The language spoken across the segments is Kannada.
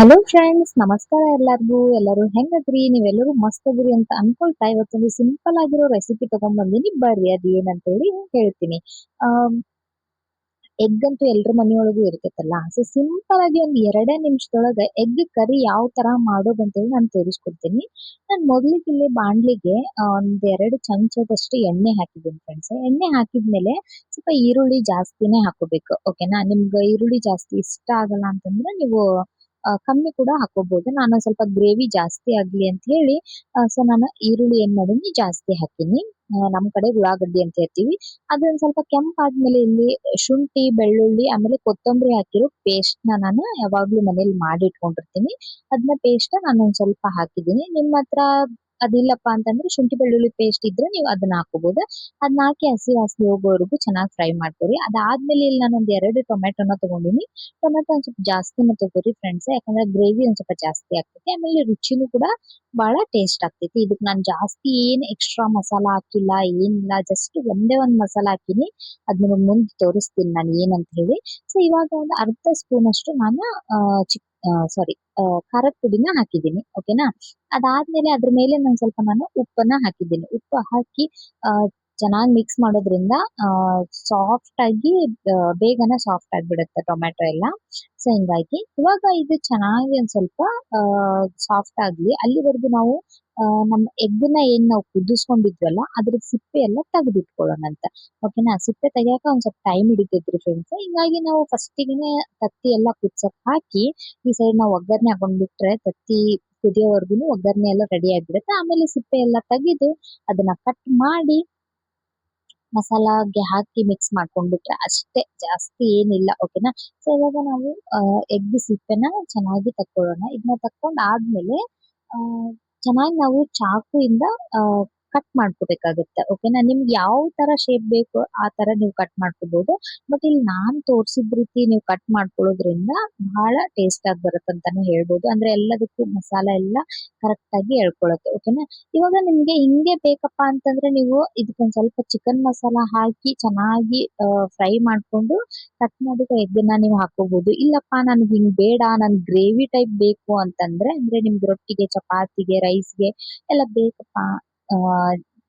ಹಲೋ ಫ್ರೆಂಡ್ಸ್, ನಮಸ್ಕಾರ ಎಲ್ಲರಿಗೂ. ಎಲ್ಲರೂ ಹೆಂಗದ್ರಿ? ನೀವೆಲ್ಲರೂ ಮಸ್ತ್ ಅದಿರಿ ಅಂತ ಅನ್ಕೊಳ್ತಾ ಇವತ್ತೊಂದು ಸಿಂಪಲ್ ಆಗಿರೋ ರೆಸಿಪಿ ತಗೊಂಡ್ಬಂದಿನಿ. ಬರ್ರಿ ಅದ್ ಏನಂತ ಹೇಳಿ ಹೇಳ್ತೀನಿ. ಎಗ್ ಅಂತೂ ಎಲ್ರ ಮನೆಯೊಳಗೂ ಇರ್ತೈತಲ್ಲ. ಸೊ ಸಿಂಪಲ್ ಆಗಿ ಒಂದ್ 2 ನಿಮಿಷದೊಳಗ ಎಗ್ ಕರಿ ಯಾವ ತರ ಮಾಡೋದು ಅಂತ ಹೇಳಿ ನಾನು ತೋರಿಸ್ಕೊಡ್ತೀನಿ. ನಾನು ಮೊದಲಿಗೆ ಇಲ್ಲಿ ಬಾಣ್ಲಿಗೆ ಒಂದ್ 2 ಚಮಚದಷ್ಟು ಎಣ್ಣೆ ಹಾಕಿದ್ದೀನಿ ಫ್ರೆಂಡ್ಸ್. ಎಣ್ಣೆ ಹಾಕಿದ್ಮೇಲೆ ಸ್ವಲ್ಪ ಈರುಳ್ಳಿ ಜಾಸ್ತಿನೇ ಹಾಕೋಬೇಕು. ಓಕೆನಾ? ನಿಮ್ಗೆ ಈರುಳ್ಳಿ ಜಾಸ್ತಿ ಇಷ್ಟ ಆಗಲ್ಲ ಅಂತಂದ್ರೆ ನೀವು ಕಮ್ಮಿ ಕೂಡ ಹಾಕೋಬಹುದು. ನಾನು ಸ್ವಲ್ಪ ಗ್ರೇವಿ ಜಾಸ್ತಿ ಆಗ್ಲಿ ಅಂತ ಹೇಳಿ ಸೊ ನಾನು ಈರುಳ್ಳಿ ಏನ್ ಮಾಡೀನಿ ಜಾಸ್ತಿ ಹಾಕಿನಿ. ನಮ್ ಕಡೆ ಉಳ್ಳಾಗಡ್ಡಿ ಅಂತ ಹೇಳ್ತೀವಿ. ಅದೊಂದ್ ಸ್ವಲ್ಪ ಕೆಂಪಾದ್ಮೇಲೆ ಇಲ್ಲಿ ಶುಂಠಿ, ಬೆಳ್ಳುಳ್ಳಿ ಆಮೇಲೆ ಕೊತ್ತಂಬರಿ ಹಾಕಿರೋ ಪೇಸ್ಟ್ ನಾನು ಯಾವಾಗ್ಲೂ ಮನೇಲಿ ಮಾಡಿ ಇಟ್ಕೊಂಡಿರ್ತೀನಿ. ಅದನ್ನ ಪೇಸ್ಟ್ ನಾನು ಒಂದ್ ಸ್ವಲ್ಪ ಹಾಕಿದ್ದೀನಿ. ನಿಮ್ಮ ಹತ್ರ ಅದಿಲ್ಲಪ್ಪ ಅಂತಂದ್ರೆ ಶುಂಠಿ ಬೆಳ್ಳುಳ್ಳಿ ಪೇಸ್ಟ್ ಇದ್ರೆ ನೀವು ಅದನ್ನ ಹಾಕೋಬಹುದು. ಅದನ್ನ ಹಾಕಿ ಹಸಿ ವಾಸನೆ ಹೋಗೋವರೆಗೂ ಚೆನ್ನಾಗಿ ಫ್ರೈ ಮಾಡ್ಕೊರಿ. ಅದಾದ್ಮೇಲೆ ಇಲ್ಲಿ ನಾನು ಒಂದ್ 2 ಟೊಮೆಟೊನ ತಗೊಂಡಿನಿ. ಟೊಮೆಟೊ ಒಂದ್ ಸ್ವಲ್ಪ ಜಾಸ್ತಿನೇ ತಗೋರಿ ಫ್ರೆಂಡ್ಸ್, ಯಾಕಂದ್ರೆ ಗ್ರೇವಿ ಒಂದ್ ಸ್ವಲ್ಪ ಜಾಸ್ತಿ ಆಗ್ತೈತಿ. ಆಮೇಲೆ ರುಚಿನೂ ಕೂಡ ಬಹಳ ಟೇಸ್ಟ್ ಆಗ್ತೈತಿ. ಇದಕ್ಕೆ ನಾನು ಜಾಸ್ತಿ ಏನ್ ಎಕ್ಸ್ಟ್ರಾ ಮಸಾಲ ಹಾಕಿಲ್ಲ, ಏನಿಲ್ಲ. ಜಸ್ಟ್ ಒಂದೇ ಒಂದ್ ಮಸಾಲ ಹಾಕಿನಿ. ಅದ್ ನಿಮಗ್ ಮುಂದೆ ತೋರಿಸ್ತೀನಿ ನಾನು ಏನಂತ ಹೇಳಿ. ಸೊ ಇವಾಗ ಒಂದು ಅರ್ಧ ಸ್ಪೂನ್ ಅಷ್ಟು ನಾನು ಸಾರಿ ಖಾರದ ಪುಡಿನ ಹಾಕಿದ್ದೀನಿ. ಓಕೆನಾ? ಅದಾದ್ಮೇಲೆ ಅದ್ರ ಮೇಲೆ ನಾನು ಉಪ್ಪನ್ನ ಹಾಕಿದ್ದೀನಿ. ಉಪ್ಪು ಹಾಕಿ ಆ ಚೆನ್ನಾಗಿ ಮಿಕ್ಸ್ ಮಾಡೋದ್ರಿಂದ ಸಾಫ್ಟ್ ಆಗಿ ಬೇಗನೆ ಸಾಫ್ಟ್ ಆಗಿಬಿಡುತ್ತೆ ಟೊಮೆಟೊ ಎಲ್ಲ. ಸೊ ಹಿಂಗಾಗಿ ಇವಾಗ ಇದು ಚೆನ್ನಾಗಿ ಒಂದ್ ಸ್ವಲ್ಪ ಸಾಫ್ಟ್ ಆಗ್ಲಿ ಅಲ್ಲಿವರೆಗೂ ನಾವು ನಮ್ಮ ಎಗ್ನ ಏನ್ ನಾವು ಕುದಿಸ್ಕೊಂಡಿದ್ವಲ್ಲ ಅದ್ರ ಸಿಪ್ಪೆ ಎಲ್ಲ ತೆಗೆದಿಟ್ಕೊಳ್ಳೋಣ ಅಂತ. ಓಕೆನಾ? ಸಿಪ್ಪೆ ತೆಗಿಯಾಕ ಒಂದ್ ಸ್ವಲ್ಪ ಟೈಮ್ ಹಿಡಿತೈತ್ರಿ ಫ್ರೆಂಡ್ಸ್. ಹಿಂಗಾಗಿ ನಾವು ಫಸ್ಟಿಗೆನೆ ತತ್ತಿ ಎಲ್ಲ ಕುದ್ಸಕ್ ಹಾಕಿ ಈ ಸೈಡ್ ನಾವು ಒಗ್ಗರಣೆ ಹಾಕೊಂಡ್ಬಿಟ್ರೆ ತತ್ತಿ ಕುದಿಯೋವರೆಗೂ ಒಗ್ಗರಣೆ ಎಲ್ಲ ರೆಡಿ ಆಗಿರುತ್ತೆ. ಆಮೇಲೆ ಸಿಪ್ಪೆ ಎಲ್ಲ ತೆಗೆದು ಅದನ್ನ ಕಟ್ ಮಾಡಿ ಮಸಾಲಾಗೆ ಹಾಕಿ ಮಿಕ್ಸ್ ಮಾಡ್ಕೊಂಡ್ಬಿಟ್ರೆ ಅಷ್ಟೇ, ಜಾಸ್ತಿ ಏನಿಲ್ಲ. ಓಕೆನಾ? ಸೊ ಇವಾಗ ನಾವು ಎಗ್ ಸಿಪ್ಪೆನ ಚೆನ್ನಾಗಿ ತಕ್ಕೊಳ್ಳೋಣ. ಇದನ್ನ ತಕ್ಕೊಂಡ್ ಆದ್ಮೇಲೆ ಆ ಚೆನ್ನಾಗಿ ನಾವು ಚಾಕುಯಿಂದ ಆ ಕಟ್ ಮಾಡ್ಕೋಬೇಕಾಗುತ್ತೆ. ಓಕೆನಾ? ನಿಮ್ಗೆ ಯಾವ ತರ ಶೇಪ್ ಬೇಕು ಆ ತರ ನೀವು ಕಟ್ ಮಾಡ್ಕೋಬಹುದು. ಬಟ್ ಇಲ್ಲಿ ನಾನ್ ತೋರ್ಸಿದ ರೀತಿ ನೀವು ಕಟ್ ಮಾಡ್ಕೊಳ್ಳೋದ್ರಿಂದ ಬಹಳ ಟೇಸ್ಟ್ ಆಗಿ ಬರುತ್ತೆ ಅಂತಾನೆ ಹೇಳ್ಬೋದು. ಅಂದ್ರೆ ಎಲ್ಲದಕ್ಕೂ ಮಸಾಲ ಎಲ್ಲ ಕರೆಕ್ಟ್ ಆಗಿ ಎಳ್ಕೊಳತ್ತೆ. ಓಕೆನಾ? ಇವಾಗ ನಿಮ್ಗೆ ಹಿಂಗೆ ಬೇಕಪ್ಪ ಅಂತಂದ್ರೆ ನೀವು ಇದಕ್ಕೊಂದ್ ಸ್ವಲ್ಪ ಚಿಕನ್ ಮಸಾಲ ಹಾಕಿ ಚೆನ್ನಾಗಿ ಫ್ರೈ ಮಾಡ್ಕೊಂಡು ಕಟ್ ಮಾಡಿದ ಎಗ್ಗನ್ನ ನೀವು ಹಾಕೋಬಹುದು. ಇಲ್ಲಪ್ಪ ನನ್ಗೆ ಹಿಂಗ್ ಬೇಡ, ನನ್ ಗ್ರೇವಿ ಟೈಪ್ ಬೇಕು ಅಂತಂದ್ರೆ, ಅಂದ್ರೆ ನಿಮ್ಗೆ ರೊಟ್ಟಿಗೆ, ಚಪಾತಿಗೆ, ರೈಸ್ಗೆ ಎಲ್ಲ ಬೇಕಪ್ಪ, ಆ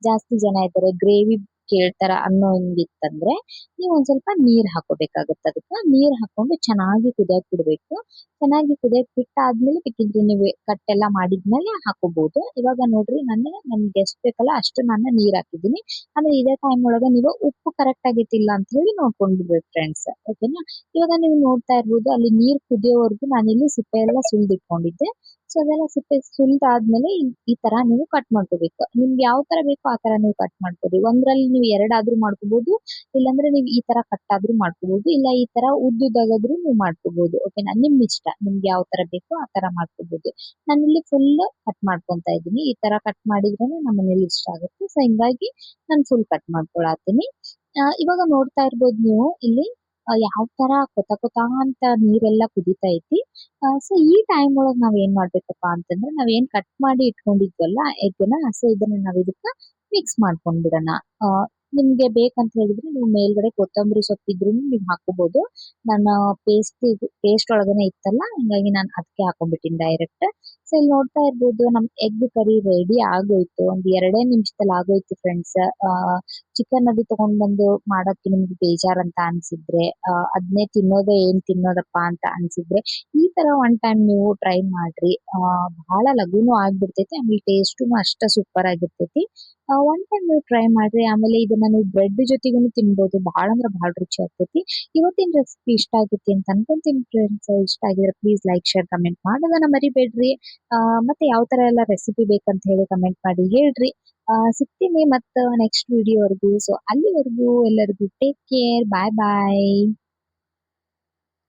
ಜಾಸ್ತಿ ಜನ ಇದ್ದಾರೆ, ಗ್ರೇವಿ ಕೇಳ್ತಾರ ಅನ್ನೋ ಹಿಂಗಿತ್ತಂದ್ರೆ ನೀವು ಒಂದ್ ಸ್ವಲ್ಪ ನೀರ್ ಹಾಕೋಬೇಕಾಗತ್ತೆ. ಅದಕ್ಕೆ ನೀರ್ ಹಾಕೊಂಡು ಚೆನ್ನಾಗಿ ಕುದಿಯಕ್ ಬಿಡ್ಬೇಕು. ಚೆನ್ನಾಗಿ ಕುದಿಯಕ್ ಬಿಟ್ಟಾದ್ಮೇಲೆ ಬೇಕಿದ್ರೆ ನೀವು ಕಟ್ ಎಲ್ಲ ಮಾಡಿದ್ಮೇಲೆ ಹಾಕೋಬಹುದು. ಇವಾಗ ನೋಡ್ರಿ ನಾನು ನಮ್ಗೆ ಎಷ್ಟ್ ಬೇಕಲ್ಲ ಅಷ್ಟು ನಾನು ನೀರ್ ಹಾಕಿದ್ದೀನಿ. ಆಮೇಲೆ ಇದೇ ಟೈಮ್ ಒಳಗ ನೀವು ಉಪ್ಪು ಕರೆಕ್ಟ್ ಆಗೈತಿಲ್ಲ ಅಂತ ಹೇಳಿ ನೋಡ್ಕೊಂಡ್ಬಿಡ್ಬೇಕು ಫ್ರೆಂಡ್ಸ್. ಓಕೆನಾ? ಇವಾಗ ನೀವು ನೋಡ್ತಾ ಇರ್ಬೋದು ಅಲ್ಲಿ ನೀರ್ ಕುದಿಯೋವರೆಗೂ ನಾನಿಲ್ಲಿ ಸಿಪ್ಪೆ ಎಲ್ಲ ಸುಲ್ದಿಟ್ಕೊಂಡಿದ್ದೆ. ಸೊ ಅದೆಲ್ಲ ಸಿಪ್ಪೆ ಸುಲ್ದಾದ್ಮೇಲೆ ಈ ತರ ನೀವು ಕಟ್ ಮಾಡ್ಕೋಬೇಕು. ನಿಮ್ಗೆ ಯಾವ ತರ ಬೇಕೋ ಆ ತರ ನೀವು ಕಟ್ ಮಾಡ್ಕೊರಿ. ಒಂದ್ರಲ್ಲಿ ನೀವು ಎರಡಾದ್ರೂ ಮಾಡ್ಕೋಬಹುದು, ಇಲ್ಲಾಂದ್ರೆ ನೀವು ಈ ತರ ಕಟ್ ಆದ್ರೂ ಮಾಡ್ಕೋಬಹುದು, ಇಲ್ಲ ಈ ತರ ಉದ್ದುದಾಗಾದ್ರೂ ನೀವು ಮಾಡ್ಕೋಬಹುದು. ಓಕೆನಾ? ನಿಮ್ ಇಷ್ಟ, ನಿಮ್ಗೆ ಯಾವ ತರ ಬೇಕೋ ಆ ತರ ಮಾಡ್ಕೋಬಹುದು. ನಾನಿಲ್ಲಿ ಫುಲ್ ಕಟ್ ಮಾಡ್ಕೊಂತಾ ಇದ್ದೀನಿ. ಈ ತರ ಕಟ್ ಮಾಡಿದ್ರೇನೆ ನಮ್ಮ ಮನೇಲಿ ಇಷ್ಟ ಆಗುತ್ತೆ. ಸೊ ಹಿಂಗಾಗಿ ನಾನು ಫುಲ್ ಕಟ್ ಮಾಡ್ಕೊಳತ್ತೀನಿ. ಇವಾಗ ನೋಡ್ತಾ ಇರ್ಬೋದು ನೀವು ಇಲ್ಲಿ ಯಾವ ತರ ಕೊತ ಕೊತ ಅಂತ ನೀರೆಲ್ಲ ಕುದೀತಾ ಐತಿ. ಸೊ ಈ ಟೈಮ್ ಒಳಗ್ ನಾವ್ ಏನ್ ಮಾಡ್ಬೇಕಪ್ಪಾ ಅಂತಂದ್ರೆ ನಾವೇನ್ ಕಟ್ ಮಾಡಿ ಇಟ್ಕೊಂಡಿದ್ವಲ್ಲ ಎಗ್ನ, ಸೊ ಇದನ್ನ ನಾವ್ ಇದಕ್ಕ ಮಿಕ್ಸ್ ಮಾಡ್ಕೊಂಡ್ಬಿಡೋಣ. ಆ ನಿಮ್ಗೆ ಬೇಕಂತ ಹೇಳಿದ್ರೆ ನೀವು ಮೇಲ್ಗಡೆ ಕೊತ್ತಂಬರಿ ಸೊಪ್ಪಿದ್ರು ನೀವು ಹಾಕೋಬಹುದು. ನಾನು ಪೇಸ್ಟ್ ಒಳಗನೆ ಇತ್ತಲ್ಲ, ಹಿಂಗಾಗಿ ನಾನು ಅದಕ್ಕೆ ಹಾಕೊಂಡ್ಬಿಟ್ಟಿನಿ ಡೈರೆಕ್ಟ್. ಸೊ ಇಲ್ಲಿ ನೋಡ್ತಾ ಇರ್ಬೋದು ನಮ್ ಎಗ್ ಕರಿ ರೆಡಿ ಆಗೋಯ್ತು. ಒಂದ್ 2 ನಿಮಿಷದಲ್ಲಿ ಆಗೋಯ್ತು ಫ್ರೆಂಡ್ಸ್. ಚಿಕನ್ ಅದು ತಗೊಂಡ್ ಬಂದು ಮಾಡಕ್ಕೆ ನಿಮ್ಗೆ ಬೇಜಾರಂತ ಅನ್ಸಿದ್ರೆ, ಅದನ್ನೇ ತಿನ್ನೋದಪ್ಪ ಅಂತ ಅನ್ಸಿದ್ರೆ ಈ ತರ ಒನ್ ಟೈಮ್ ನೀವು ಟ್ರೈ ಮಾಡ್ರಿ. ಬಹಳ ಲಘುನು ಆಗ್ಬಿಡ್ತೈತಿ, ಆಮೇಲೆ ಟೇಸ್ಟುನು ಅಷ್ಟ ಸೂಪರ್ ಆಗಿರ್ತೈತಿ. ಒನ್ ಟೈಮ್ ನೀವು ಟ್ರೈ ಮಾಡ್ರಿ. ಆಮೇಲೆ ಇದನ್ನ ನೀವು ಬ್ರೆಡ್ ಜೊತೆಗೂ ತಿನ್ಬೋದು. ಬಹಳ ಅಂದ್ರೆ ಬಹಳ ರುಚಿ ಆಗ್ತೈತಿ. ಇವತ್ತಿನ ರೆಸಿಪಿ ಇಷ್ಟ ಆಗೈತಿ ಅಂತ ಅನ್ಕೊಂತೀನಿ ಫ್ರೆಂಡ್ಸ್. ಇಷ್ಟ ಆಗಿದ್ರೆ ಪ್ಲೀಸ್ ಲೈಕ್, ಶೇರ್, ಕಮೆಂಟ್ ಮಾಡೋದನ್ನ ಮರಿಬೇಡ್ರಿ. ಮತ್ತೆ ಯಾವ ತರ ಎಲ್ಲ ರೆಸಿಪಿ ಬೇಕಂತ ಹೇಳಿ ಕಮೆಂಟ್ ಮಾಡಿ ಹೇಳ್ರಿ. ಸಿಗ್ತೀನಿ ಮತ್ತ ನೆಕ್ಸ್ಟ್ ವಿಡಿಯೋವರೆಗೂ. ಸೊ ಅಲ್ಲಿವರೆಗೂ ಎಲ್ಲರಿಗೂ ಟೇಕ್ ಕೇರ್. ಬಾಯ್ ಬಾಯ್.